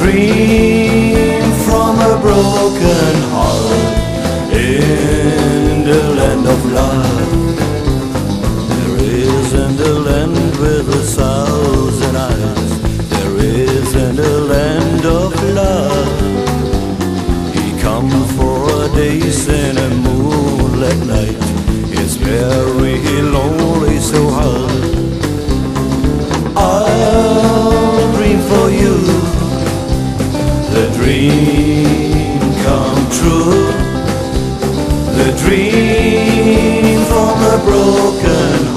dream from a broken heart in the land of love. There isn't a land with 1,000 eyes. There isn't a land of love. He come for a days in a moonlit night. It's very lonely, so hard. I'll dream for you, the dream come true, the dream from a broken